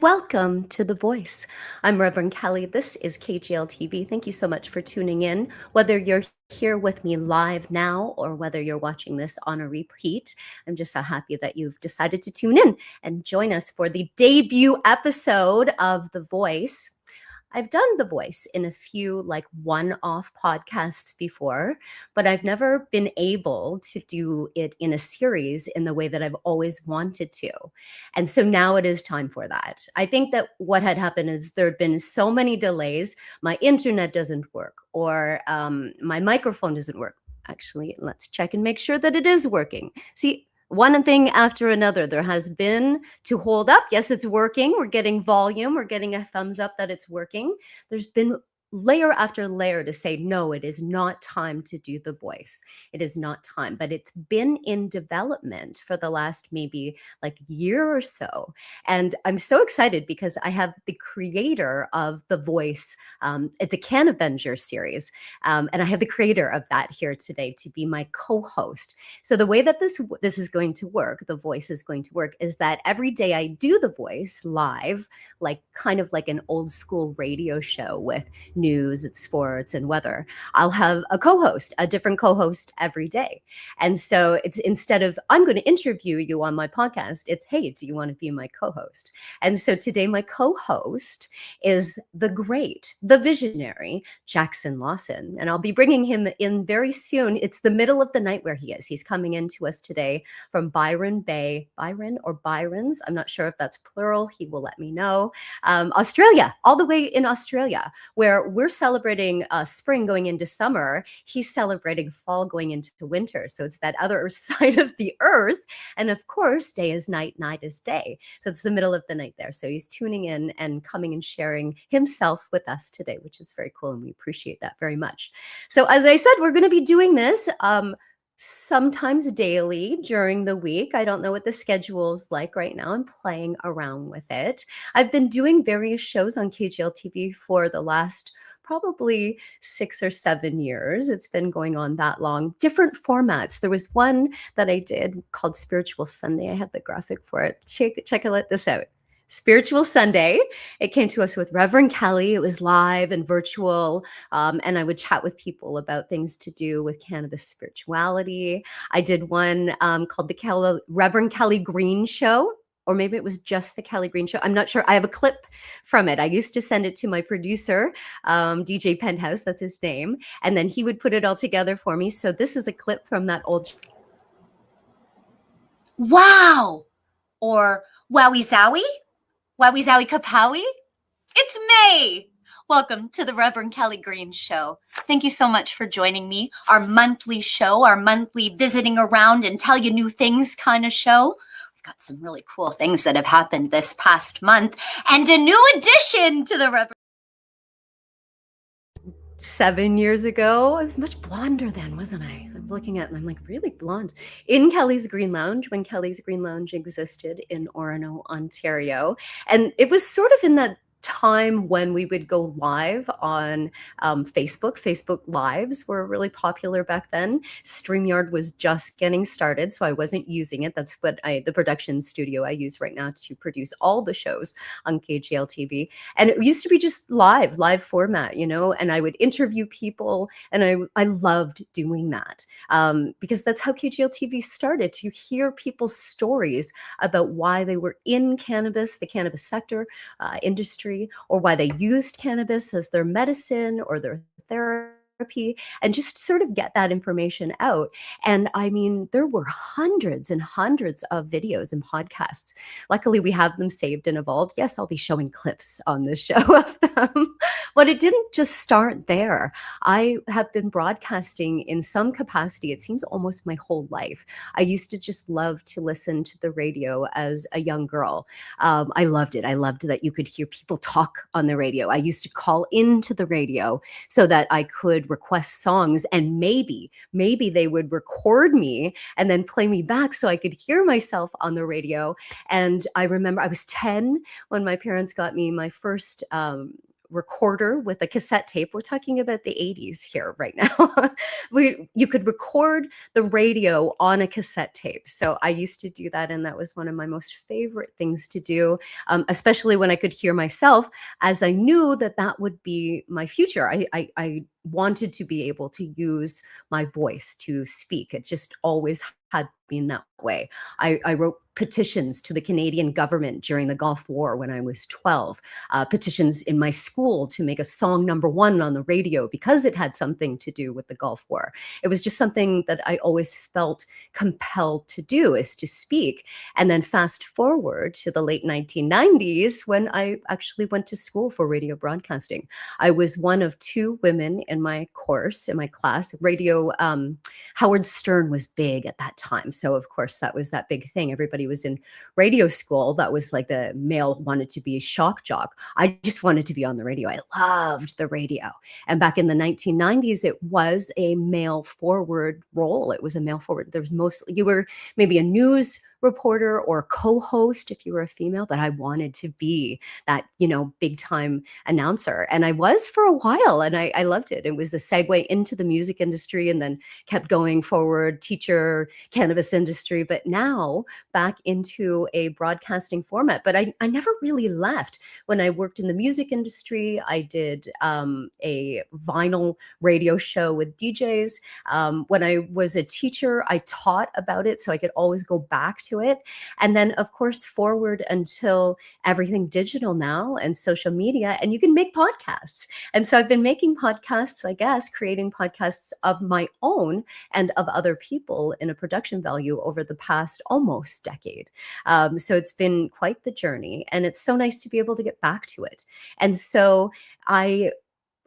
and welcome to The Voice. I'm Reverend Kelly. This is KGLTV. Thank you so much for tuning in. Whether you're here with me live now or whether you're watching this on a repeat, I'm just so happy that you've decided to tune in and join us for the debut episode of The Voice. I've done The Voice in a few one-off podcasts before, but I've never been able to do it in a series in the way that I've always wanted to. And so now it is time for that. I think that what had happened is there had been so many delays. My internet doesn't work, or my microphone doesn't work. Actually, let's check and make sure that it is working. See, one thing after another, there has been to hold up. Yes, it's working. We're getting volume. We're getting a thumbs up that it's working. There's been layer after layer to say, no, it is not time to do The Voice. It is not time, but it's been in development for the last maybe year or so. And I'm so excited because I have the creator of The Voice. It's a Cannavenger series. And I have the creator of that here today to be my co-host. So the way that this is going to work, The Voice is going to work, is that every day I do The Voice live, kind of like an old school radio show with news, sports, and weather. I'll have a co-host, a different co-host every day. And so it's, instead of I'm going to interview you on my podcast, it's, hey, do you want to be my co-host? And so today my co-host is the great, the visionary Jackson Lawson. And I'll be bringing him in very soon. It's the middle of the night where he is. He's coming in to us today from Byron Bay, Byron or Byron's. I'm not sure if that's plural. He will let me know. Australia, all the way in Australia, where we're celebrating spring going into summer. He's celebrating fall going into winter. So it's that other side of the earth. And of course, day is night, night is day. So it's the middle of the night there. So he's tuning in and coming and sharing himself with us today, which is very cool. And we appreciate that very much. So as I said, we're going to be doing this sometimes daily during the week. I don't know what the schedule's like right now. I'm playing around with it. I've been doing various shows on KGLTV for the last probably 6 or 7 years. It's been going on that long. Different formats. There was one that I did called Spiritual Sunday. I have the graphic for it. Check this out. Spiritual Sunday. It came to us with Reverend Kelly. It was live and virtual. And I would chat with people about things to do with cannabis spirituality. I did one called the Reverend Kelly Green Show, or maybe it was just the Kelly Green Show. I'm not sure. I have a clip from it. I used to send it to my producer, DJ Penthouse, that's his name. And then he would put it all together for me. So this is a clip from that old. Wow. Or wowie zowie? Wowie zowie kapowie? It's May! Welcome to the Reverend Kelly Green Show. Thank you so much for joining me. Our monthly show, our monthly visiting around and tell you new things kind of show. We've got some really cool things that have happened this past month and a new addition to the Reverend. 7 years ago, I was much blonder then, wasn't I? I'm looking at it and I'm like, really blonde. In Kelly's Green Lounge, when Kelly's Green Lounge existed in Orono, Ontario. And it was sort of in that time when we would go live on Facebook. Facebook Lives were really popular back then. StreamYard was just getting started, so I wasn't using it. That's what the production studio I use right now to produce all the shows on KGLTV. And it used to be just live format, and I would interview people, and I loved doing that because that's how KGLTV started, to hear people's stories about why they were in cannabis, the cannabis sector, industry, or why they used cannabis as their medicine or their therapy, and just sort of get that information out. And I mean, there were hundreds and hundreds of videos and podcasts. Luckily, we have them saved and evolved. Yes, I'll be showing clips on this show of them. But it didn't just start there. I have been broadcasting in some capacity, it seems almost my whole life. I used to just love to listen to the radio as a young girl. I loved it. I loved that you could hear people talk on the radio. I used to call into the radio so that I could request songs, and maybe they would record me and then play me back so I could hear myself on the radio. And I remember I was 10 when my parents got me my first recorder with a cassette tape. We're talking about the 80s here right now. You could record the radio on a cassette tape. So I used to do that, and that was one of my most favorite things to do, especially when I could hear myself, as I knew that that would be my future. I wanted to be able to use my voice to speak. It just always had been that way. I wrote petitions to the Canadian government during the Gulf War when I was 12, petitions in my school to make a song #1 on the radio because it had something to do with the Gulf War. It was just something that I always felt compelled to do, is to speak. And then fast forward to the late 1990s when I actually went to school for radio broadcasting. I was one of 2 women in my course, in my class. Radio, Howard Stern was big at that time. So of course that was that big thing. Everybody was in radio school. That was like the male wanted to be a shock jock. I just wanted to be on the radio. I loved the radio. And back in the 1990s, it was a male forward role. It was a male forward. There was mostly, you were maybe a news reporter or co-host if you were a female, but I wanted to be that, big time announcer. And I was for a while, and I loved it. It was a segue into the music industry, and then kept going forward, teacher, cannabis industry, but now back into a broadcasting format. But I never really left. When I worked in the music industry, I did a vinyl radio show with DJs. When I was a teacher, I taught about it, so I could always go back to it. And then, of course, forward until everything digital now and social media, and you can make podcasts. And so I've been making podcasts, I guess, creating podcasts of my own and of other people in a production value over the past almost decade. So it's been quite the journey, and it's so nice to be able to get back to it. And so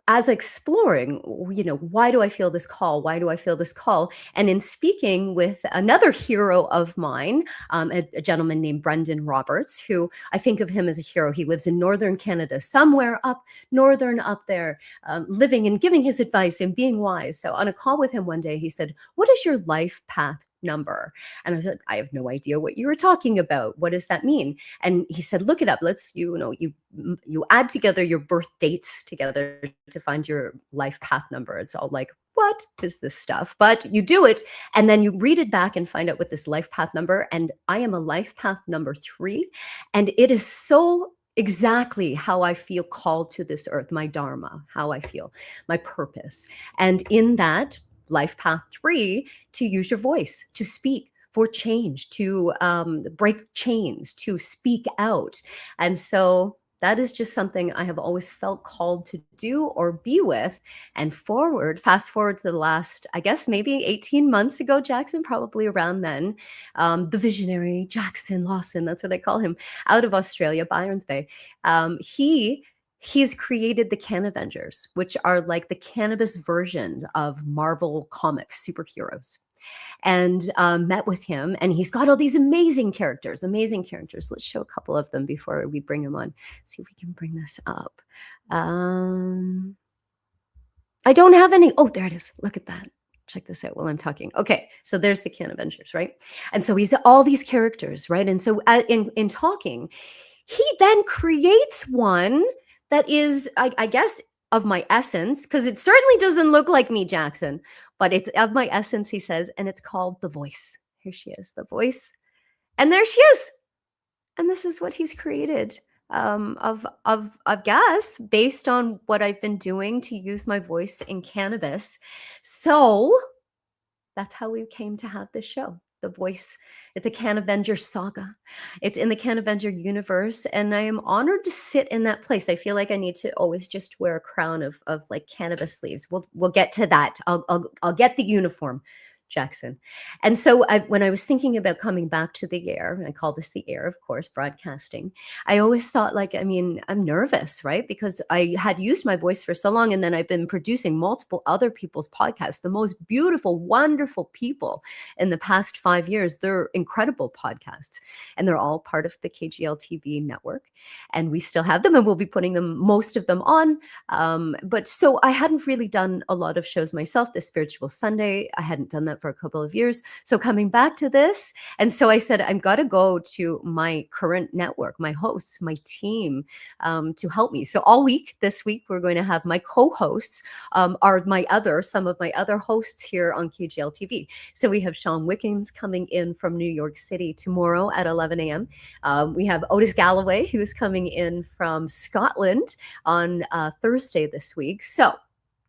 as exploring, why do I feel this call? Why do I feel this call? And in speaking with another hero of mine, a gentleman named Brendan Roberts, who I think of him as a hero. He lives in Northern Canada, somewhere up northern up there, living and giving his advice and being wise. So on a call with him one day, he said, "What is your life path number?" And I said, "I have no idea what you were talking about. What does that mean?" And he said, "Look it up. Let's, you add together your birth dates together to find your life path number." It's all like, what is this stuff? But you do it, and then you read it back and find out what this life path number. And I am a life path number 3. And it is so exactly how I feel called to this earth, my dharma, how I feel, my purpose. And in that life path 3, to use your voice, to speak for change, to break chains, to speak out. And so that is just something I have always felt called to do or be with. And fast forward to the last, I guess maybe 18 months ago, Jackson, probably around then, the visionary Jackson Lawson, that's what I call him, out of Australia, Byron's Bay, he's created the Cannavengers, which are like the cannabis version of Marvel Comics superheroes. And met with him, and he's got all these amazing characters. Let's show a couple of them before we bring him on. See if we can bring this up. I don't have any. Oh, there it is. Look at that. Check this out while I'm talking. Okay, so there's the Cannavengers, right? And so he's all these characters, right? And so in talking, he then creates one that is, I guess, of my essence, because it certainly doesn't look like me, Jackson, but it's of my essence, he says, and it's called The Voice. Here she is, The Voice. And there she is. And this is what he's created, of gas, based on what I've been doing to use my voice in cannabis. So that's how we came to have this show, The Voice. It's a Cannavenger saga. It's in the Cannavenger universe, and I am honored to sit in that place. I feel like I need to always just wear a crown of like cannabis sleeves. We'll get to that. I'll get the uniform, Jackson. And so when I was thinking about coming back to the air, and I call this the air, of course, broadcasting, I always thought, like, I mean, I'm nervous, right? Because I had used my voice for so long, and then I've been producing multiple other people's podcasts, the most beautiful, wonderful people in the past 5 years. They're incredible podcasts, and they're all part of the KGLTV network. And we still have them, and we'll be putting most of them on. But so I hadn't really done a lot of shows myself. The Spiritual Sunday, I hadn't done that for a couple of years. So coming back to this, and so I said, I've got to go to my current network, my hosts, my team, to help me. So all week, this week, we're going to have my co-hosts, some of my other hosts here on KGLTV. So we have Sean Wickens coming in from New York City tomorrow at 11 a.m. We have Otis Galloway, who's coming in from Scotland on Thursday this week. So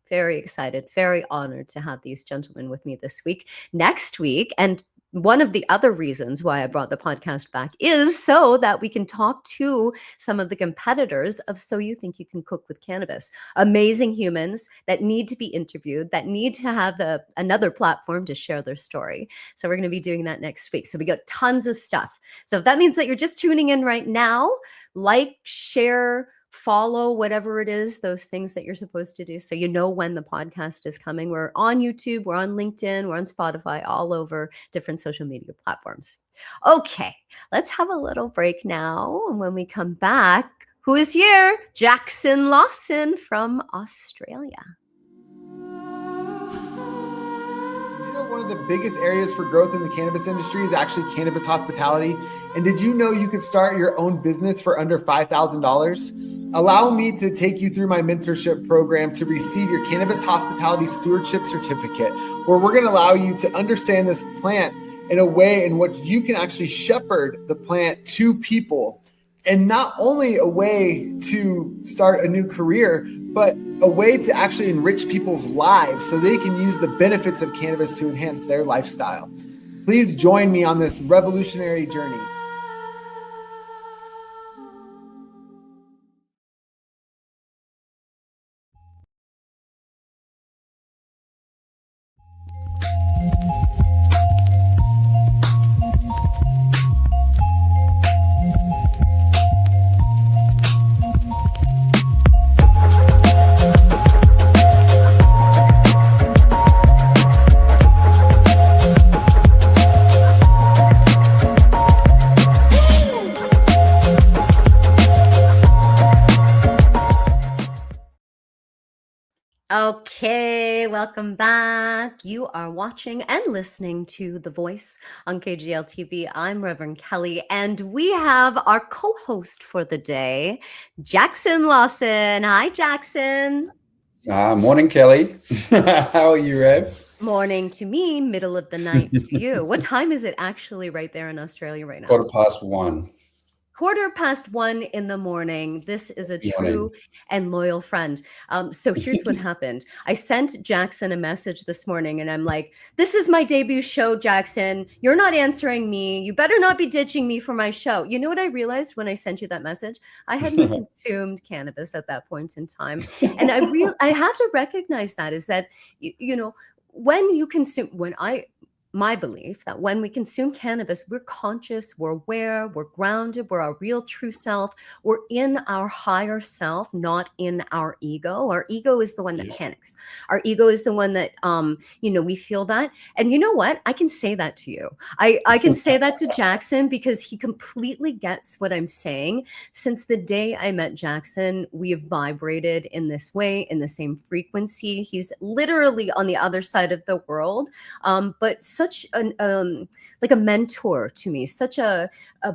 very excited, very honored to have these gentlemen with me this week. Next week, and one of the other reasons why I brought the podcast back is so that we can talk to some of the competitors of So You Think You Can Cook with Cannabis. Amazing humans that need to be interviewed, that need to have another platform to share their story. So we're going to be doing that next week. So we got tons of stuff. So if that means that you're just tuning in right now, like, share, follow, whatever it is, those things that you're supposed to do, so you know when the podcast is coming. We're on YouTube, we're on LinkedIn, we're on Spotify, all over different social media platforms. Okay, let's have a little break now. And when we come back, who is here? Jackson Lawson from Australia. One of the biggest areas for growth in the cannabis industry is actually cannabis hospitality. And did you know you could start your own business for under $5,000? Allow me to take you through my mentorship program to receive your cannabis hospitality stewardship certificate, where we're going to allow you to understand this plant in a way in which you can actually shepherd the plant to people. And not only a way to start a new career, but a way to actually enrich people's lives so they can use the benefits of cannabis to enhance their lifestyle. Please join me on this revolutionary journey. Okay, welcome back. You are watching and listening to The Voice on KGLTV. I'm Reverend Kelly, and we have our co-host for the day, Jackson Lawson. Hi, Jackson. Morning, Kelly. How are you, Rev? Morning to me, middle of the night to you. What time is it actually right there in Australia right now? 1:15. 1:15 in the morning. This is a true and loyal friend. So here's what happened. I sent Jackson a message this morning and I'm like, this is my debut show, Jackson. You're not answering me. You better not be ditching me for my show. You know what I realized when I sent you that message? I hadn't consumed cannabis at that point in time. And I have to recognize that is that, when you consume, my belief that when we consume cannabis, we're conscious, we're aware, we're grounded, we're our real true self. We're in our higher self, not in our ego. Our ego is the one that panics. Our ego is the one that, we feel that. And you know what? I can say that to you. I can say that to Jackson because he completely gets what I'm saying. Since the day I met Jackson, we have vibrated in this way, in the same frequency. He's literally on the other side of the world, but such like a mentor to me, such a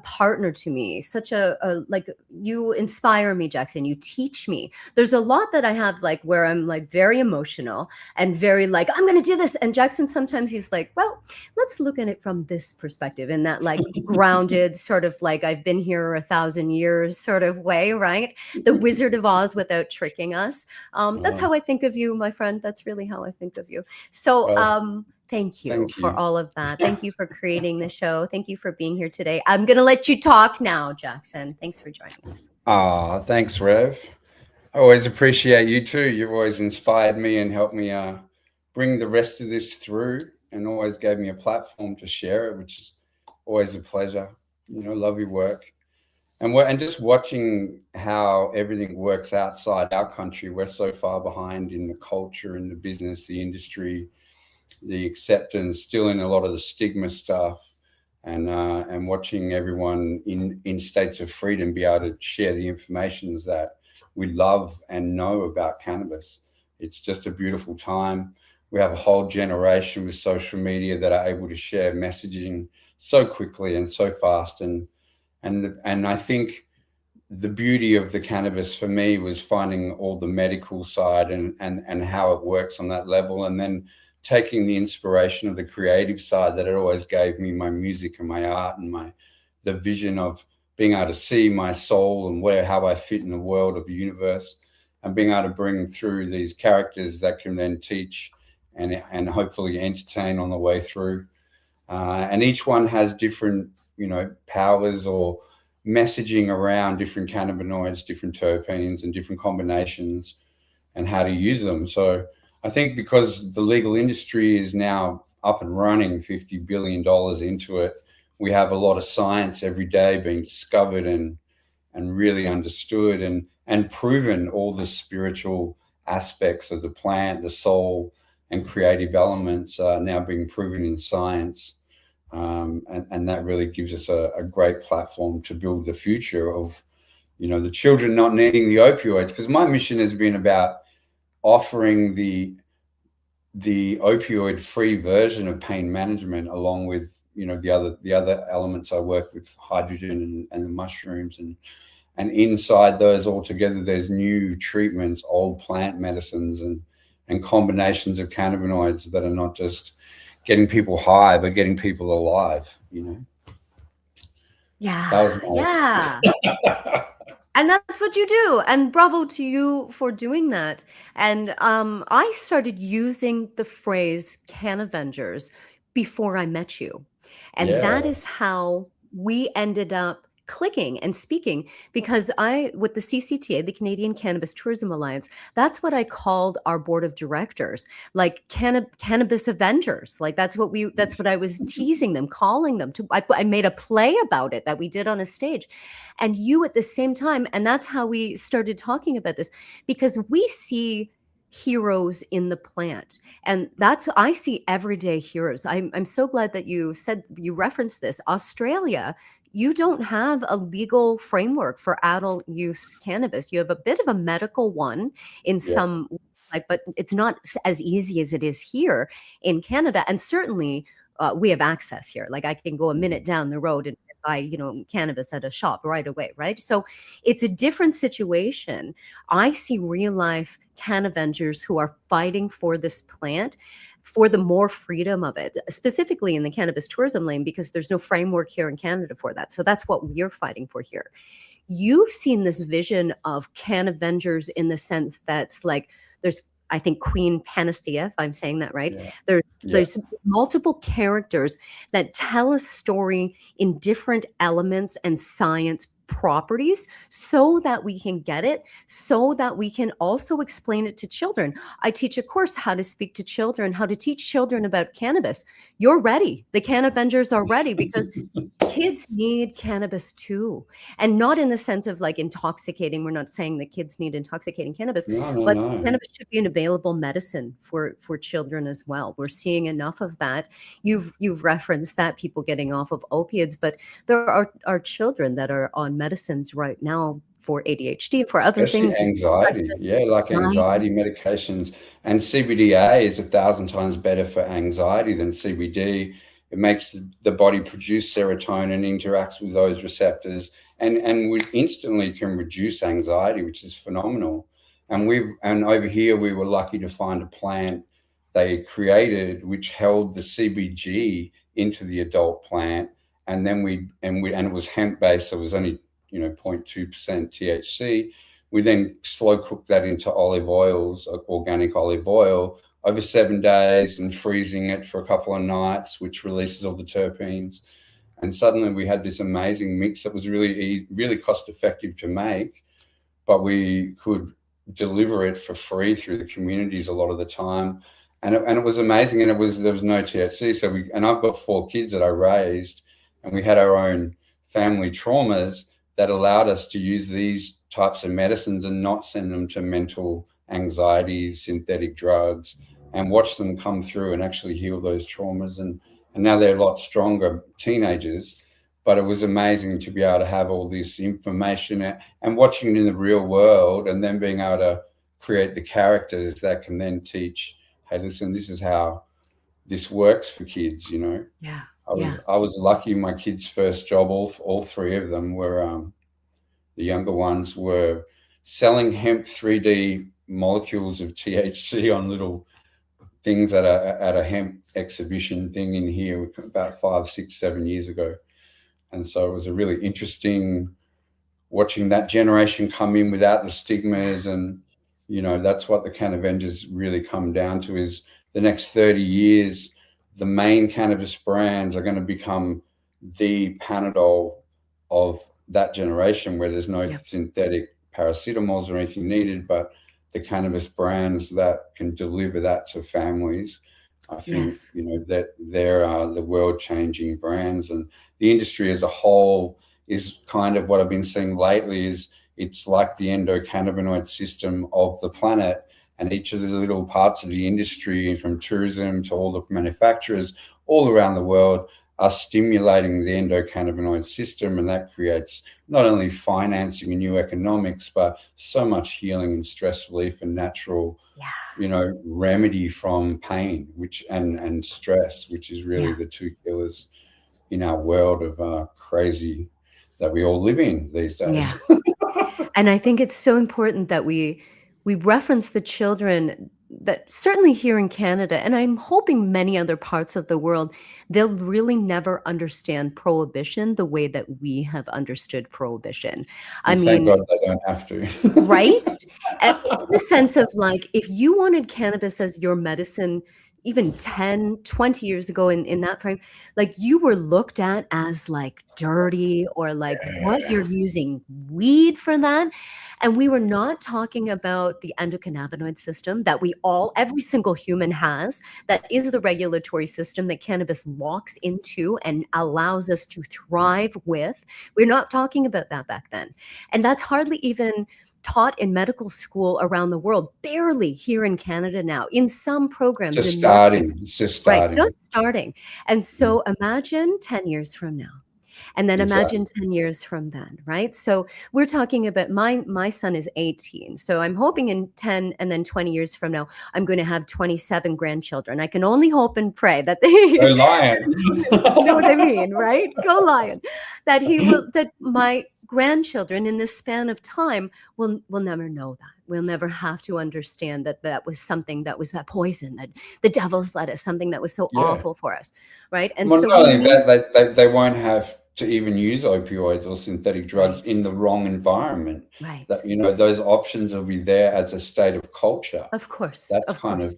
partner to me, such a like, you inspire me, Jackson. You teach me. There's a lot that I have like where I'm like very emotional and very like, I'm going to do this. And Jackson, sometimes he's like, well, let's look at it from this perspective, in that like grounded sort of like I've been here 1,000 years sort of way, right? The Wizard of Oz without tricking us. That's how I think of you, my friend. That's really how I think of you. So, Thank you for all of that. Thank you for creating the show. Thank you for being here today. I'm going to let you talk now, Jackson. Thanks for joining us. Thanks, Rev. I always appreciate you too. You've always inspired me and helped me bring the rest of this through, and always gave me a platform to share it, which is always a pleasure. Love your work. And just watching how everything works outside our country. We're so far behind in the culture, in the business, the industry, the acceptance, still in a lot of the stigma stuff, and watching everyone in states of freedom be able to share the informations that we love and know about cannabis. It's just a beautiful time. we have a whole generation with social media that are able to share messaging so quickly and so fast. And I think the beauty of the cannabis for me was finding all the medical side and how it works on that level, and then taking the inspiration of the creative side that it always gave me, my music and my art and the vision of being able to see my soul and how I fit in the world of the universe, and being able to bring through these characters that can then teach and hopefully entertain on the way through. And each one has different, powers or messaging around different cannabinoids, different terpenes, and different combinations, and how to use them. So I think because the legal industry is now up and running, $50 billion into it, we have a lot of science every day being discovered and really understood and proven. All the spiritual aspects of the plant, the soul, and creative elements are now being proven in science. And that really gives us a great platform to build the future of, the children not needing the opioids. Because my mission has been about offering the opioid-free version of pain management, along with the other elements. I work with hydrogen and the mushrooms, and inside those altogether, there's new treatments, old plant medicines, and combinations of cannabinoids that are not just getting people high, but getting people alive. Yeah. That was Yeah. And that's what you do. And bravo to you for doing that. And I started using the phrase Cannavengers before I met you. And that Yeah. is how we ended up clicking and speaking, because with the CCTA, the Canadian Cannabis Tourism Alliance, that's what I called our board of directors, like cannabis Avengers. Like that's what I was teasing them, calling them to. I made a play about it that we did on a stage, and you at the same time. And that's how we started talking about this, because we see heroes in the plant, and I see everyday heroes. I'm so glad that you referenced this. Australia, you don't have a legal framework for adult use cannabis. You have a bit of a medical one in some, but it's not as easy as it is here in Canada. And certainly we have access here. Like I can go a minute down the road and buy, cannabis at a shop right away, right? So it's a different situation. I see real life Cannavengers who are fighting for this plant, for the more freedom of it, specifically in the cannabis tourism lane, because there's no framework here in Canada for that. So that's what we're fighting for here. You've seen this vision of Cannavengers in the sense that's like, there's, I think, Queen Panacea, if I'm saying that right. Yeah. There's multiple characters that tell a story in different elements and science properties, so that we can get it, so that we can also explain it to children. I teach a course, how to speak to children, how to teach children about cannabis. You're ready. The Cannavengers are ready, because kids need cannabis too. And not in the sense of like intoxicating. We're not saying that kids need intoxicating cannabis, but cannabis should be an available medicine for children as well. We're seeing enough of that. You've referenced that, people getting off of opiates, but there are children that are on medicines right now for ADHD, for other things. Anxiety. Like anxiety medications. And CBDA is 1,000 times better for anxiety than CBD. It makes the body produce serotonin, interacts with those receptors, and we instantly can reduce anxiety, which is phenomenal. And over here, we were lucky to find a plant they created which held the CBG into the adult plant. And then it was hemp based, so it was only 0.2% THC. We then slow cooked that into olive oils, organic olive oil, over 7 days, and freezing it for a couple of nights, which releases all the terpenes. And suddenly we had this amazing mix that was really cost effective to make, but we could deliver it for free through the communities a lot of the time. And it was amazing. And there was no THC. And I've got 4 kids that I raised, and we had our own family traumas that allowed us to use these types of medicines and not send them to mental anxiety, synthetic drugs, and watch them come through and actually heal those traumas. And now they're a lot stronger teenagers. But it was amazing to be able to have all this information and watching it in the real world, and then being able to create the characters that can then teach hey, listen, this is how this works for kids, you know. Yeah. I was lucky. My kids' first job, all three of them were, the younger ones were selling hemp 3D molecules of THC on little things at a hemp exhibition thing in here about 5, 6, 7 years ago. And so it was a really interesting watching that generation come in without the stigmas. And, you know, that's what the Cannavengers really come down to, is the next 30 years, the main cannabis brands are going to become the Panadol of that generation, where there's no synthetic paracetamols or anything needed, but the cannabis brands that can deliver that to families. I think, you know, that they're the world-changing brands, and the industry as a whole is kind of what I've been seeing lately is it's like the endocannabinoid system of the planet, and each of the little parts of the industry, from tourism to all the manufacturers all around the world, are stimulating the endocannabinoid system, and that creates not only financing and new economics, but so much healing and stress relief and natural, you know, remedy from pain, which and stress, which is really the two killers in our world of crazy that we all live in these days. Yeah. And I think it's so important that we reference the children that certainly here in Canada, and I'm hoping many other parts of the world, they'll really never understand prohibition the way that we have understood prohibition. I And mean, thank God they don't have to. right? And in the sense of, like, if you wanted cannabis as your medicine even 10, 20 years ago in that frame, like, you were looked at as like dirty, or like, what, you're using weed for that? And we were not talking about the endocannabinoid system that every single human has, that is the regulatory system that cannabis locks into and allows us to thrive with. We're not talking about that back then. And that's hardly even taught in medical school around the world, barely here in Canada now, in some programs. Just in starting. It's just starting. Right, just starting. And so imagine 10 years from now. And then imagine 10 years from then, right? So we're talking about, my son is 18. So I'm hoping in 10 and then 20 years from now, I'm going to have 27 grandchildren. I can only hope and pray that they Go Lion. you know what I mean, right? Go Lion. That my grandchildren in this span of time will never know that. We'll never have to understand that was something that was that poison, that the devil's lettuce, something that was so awful for us, right? And well, so not only that, they won't have to even use opioids or synthetic drugs in the wrong environment. Right. That, you know, those options will be there as a state of culture. Of course. That's kind of,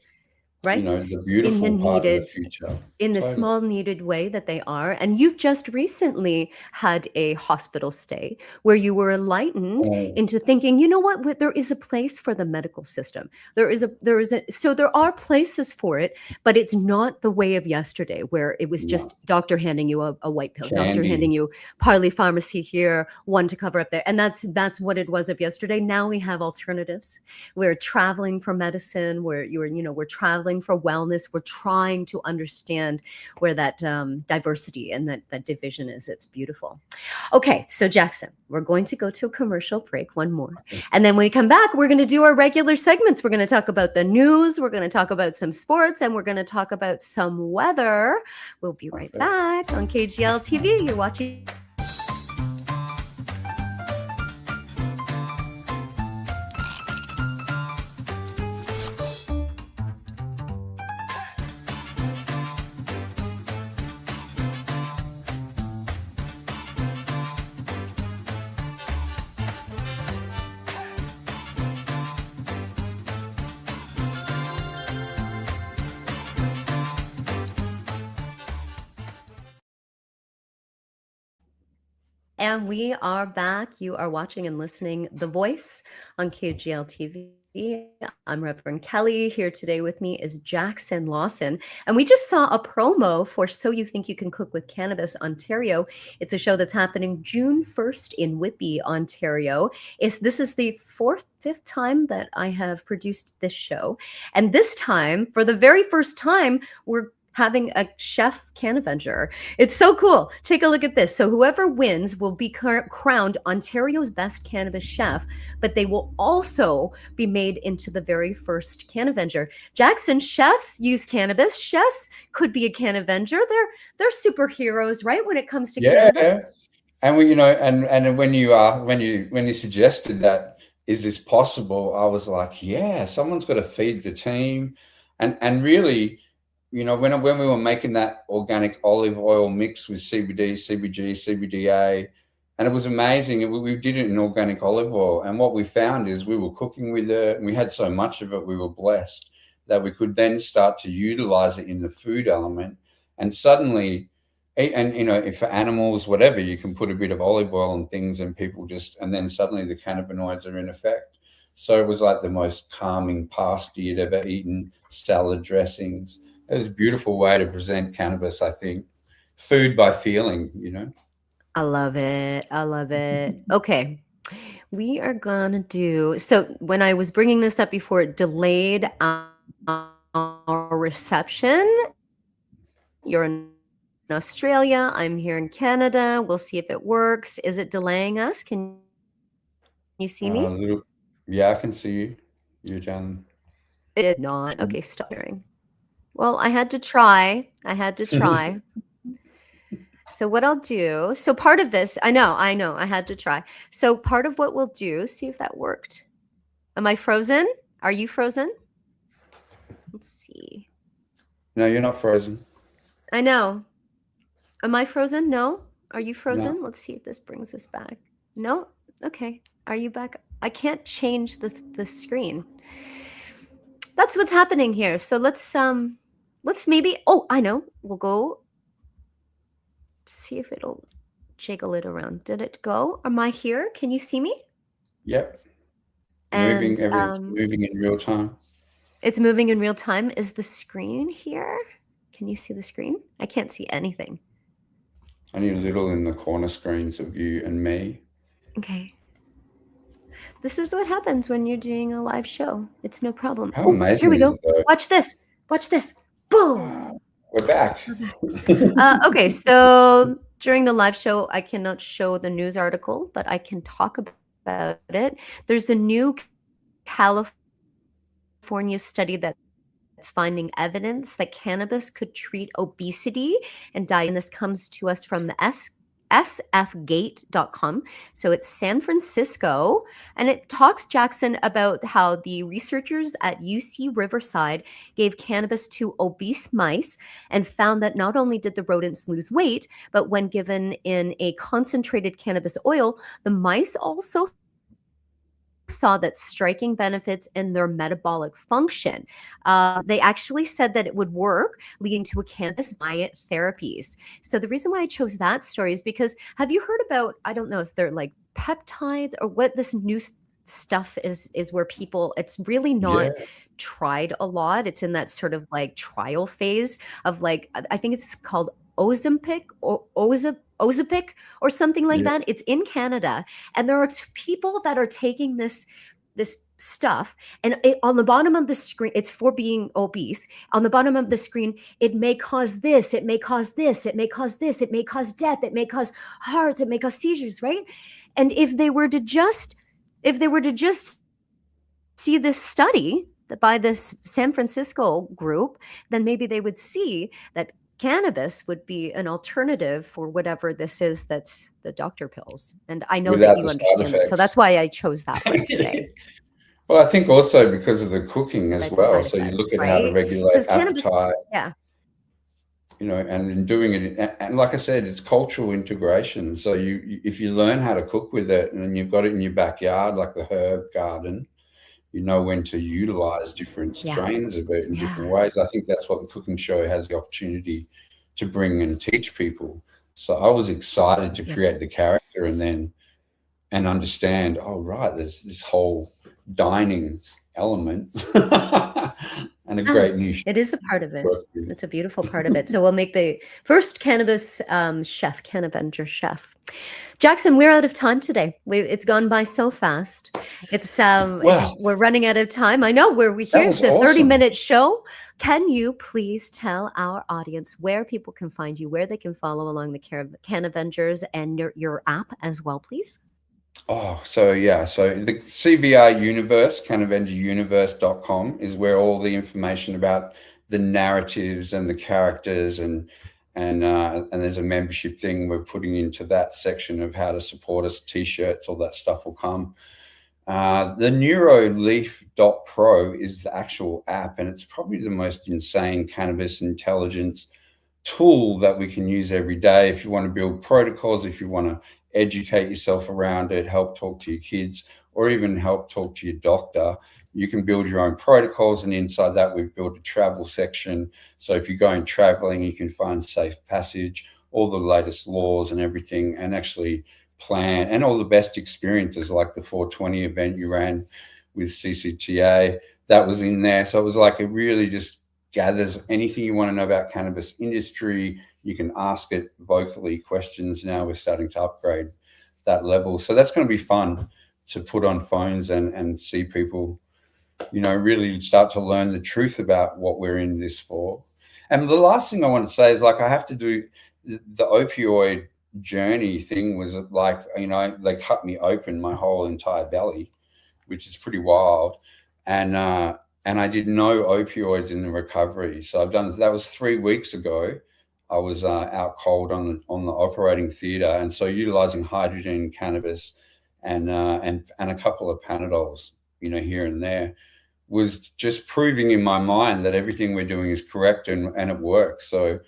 right? you know, the beautiful part of the future. In the small needed way that they are. And you've just recently had a hospital stay where you were enlightened into thinking, you know what, there is a place for the medical system. So there are places for it, but it's not the way of yesterday, where it was just doctor handing you a white pill, doctor handing you Parley Pharmacy here, one to cover up there. And that's what it was of yesterday. Now we have alternatives. We're traveling for medicine, we're traveling for wellness. We're trying to understand where that diversity and that division is. It's beautiful. Okay, so Jackson, we're going to go to a commercial break, one more. And then when we come back, we're going to do our regular segments. We're going to talk about the news, we're going to talk about some sports, and we're going to talk about some weather. We'll be right back on KGLTV. You're watching. And we are back. You are watching and listening The Voice on KGLTV. I'm Reverend Kelly. Here today with me is Jackson Lawson. And we just saw a promo for So You Think You Can Cook with Cannabis Ontario. It's a show that's happening June 1st in Whitby, Ontario. This is the fifth time that I have produced this show. And this time, for the very first time, we're having a chef Cannavenger. It's so cool. Take a look at this. So whoever wins will be crowned Ontario's best cannabis chef, but they will also be made into the very first Cannavenger. Jackson, chefs use cannabis. Chefs could be a Cannavenger. They're superheroes, right? When it comes to cannabis. And we, and when you suggested that, is this possible? I was like, yeah, someone's got to feed the team, and really, when we were making that organic olive oil mix with CBD, CBG, CBDA, and it was amazing. We did it in organic olive oil, and what we found is we were cooking with it, and we had so much of it. We were blessed that we could then start to utilize it in the food element, and suddenly. And if for animals, whatever, you can put a bit of olive oil and things, and people and then suddenly the cannabinoids are in effect. So it was like the most calming pasta you'd ever eaten. Salad dressings. It was a beautiful way to present cannabis. I think food by feeling. I love it. I love it. Okay. We are gonna do, so when I was bringing this up before, it delayed our reception. You're in Australia, I'm here in Canada. We'll see if it works. Is it delaying us? Can you see me? Yeah, I can see you. You're done. It did not. Okay, stop sharing. Well, I had to try. So what I'll do, so part of this, I know, I had to try. So part of what we'll do, see if that worked. Am I frozen? Are you frozen? Let's see. No, you're not frozen. I know. Am I frozen? No? Are you frozen? No. Let's see if this brings us back. No? Okay. Are you back? I can't change the screen. That's what's happening here. So let's maybe, oh, I know. We'll go see if it'll jiggle it around. Did it go? Am I here? Can you see me? Yep. And Everything's moving in real time. It's moving in real time. Is the screen here? Can you see the screen? I can't see anything. Only a little in the corner screens of you and me. Okay. This is what happens when you're doing a live show. It's no problem. How amazing here we go. is it, Watch this. Watch this. Boom. We're back. Okay, so during the live show, I cannot show the news article, but I can talk about it. There's a new California study that's finding evidence that cannabis could treat obesity and diet. And this comes to us from the sfgate.com. So it's San Francisco, and it talks, Jackson, about how the researchers at UC Riverside gave cannabis to obese mice and found that not only did the rodents lose weight, but when given in a concentrated cannabis oil, the mice also saw that striking benefits in their metabolic function. They actually said that it would work, leading to a cannabis diet therapies. So the reason why I chose that story is because, have you heard about, I don't know if they're like peptides or what this new stuff is where people, it's really not tried a lot. It's in that sort of like trial phase of like, I think it's called Ozempic or Ozempic or something like that. It's in Canada, and there are people that are taking this stuff, and on the bottom of the screen, it's for being obese. On the bottom of the screen, it may cause this, it may cause this, it may cause this, it may cause death, it may cause hearts, it may cause seizures, right? And if they were to just see this study by this San Francisco group, then maybe they would see that cannabis would be an alternative for whatever this is that's the doctor pills. And I know Without that you the understand it. So that's why I chose that one today. Well, I think also because of the cooking as well. So you look at how to regulate appetite. Yeah. And in doing it, and like I said, it's cultural integration. So if you learn how to cook with it, and you've got it in your backyard, like the herb garden, you know when to utilize different strains of it in different ways. I think that's what the cooking show has the opportunity to bring and teach people. So I was excited to create the character and understand, oh, right, there's this whole dining element. and a great new It is a part of it. work with. It's a beautiful part of it. So we'll make the first cannabis chef, Cannavenger chef. Jackson, we're out of time today. It's gone by so fast. We're running out of time. I know we're here. It's a 30-minute show. Can you please tell our audience where people can find you, where they can follow along the Cannavengers and your app as well, please? So the CVR universe, CannavengerUniverse.com, is where all the information about the narratives and the characters and there's a membership thing we're putting into that section of how to support us, t-shirts, all that stuff will come. The NeuroLeaf.pro is the actual app, and it's probably the most insane cannabis intelligence tool that we can use every day. If you want to build protocols, if you want to educate yourself around it, help talk to your kids, or even help talk to your doctor, you can build your own protocols. And inside that, we've built a travel section. So if you're going traveling, you can find safe passage, all the latest laws and everything, and actually plan, and all the best experiences, like the 420 event you ran with CCTA, that was in there. So it was like, it really just gathers anything you want to know about cannabis industry. You can ask it vocally questions. Now we're starting to upgrade that level. So that's going to be fun to put on phones and see people, really start to learn the truth about what we're in this for. And the last thing I want to say is, like, I have to do the opioid journey thing was like, they cut me open, my whole entire belly, which is pretty wild. And I did no opioids in the recovery. So that was 3 weeks ago. I was out cold on the operating theater, and so utilizing hydrogen, cannabis, and a couple of Panadols, here and there, was just proving in my mind that everything we're doing is correct and it works. So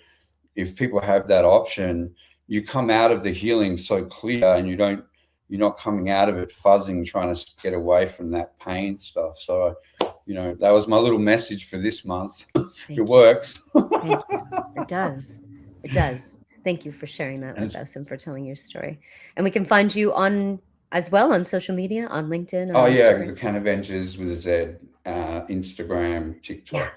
if people have that option, you come out of the healing so clear, and you're not coming out of it fuzzing, trying to get away from that pain stuff. So, that was my little message for this month. It works. It does. It does. Thank you for sharing that with us and for telling your story. And we can find you on social media, on LinkedIn. The Cannvengers with a Z, Instagram, TikTok,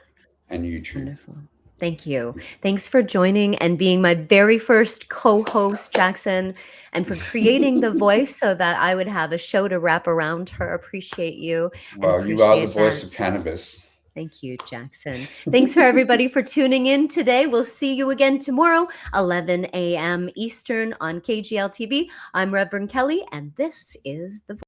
and YouTube. Wonderful. Thank you. Thanks for joining and being my very first co-host, Jackson, and for creating the voice so that I would have a show to wrap around her. Appreciate you. Well, you are the voice of cannabis. Thank you, Jackson. Thanks for everybody for tuning in today. We'll see you again tomorrow, 11 a.m. Eastern on KGLTV. I'm Reverend Kelly, and this is The Voice.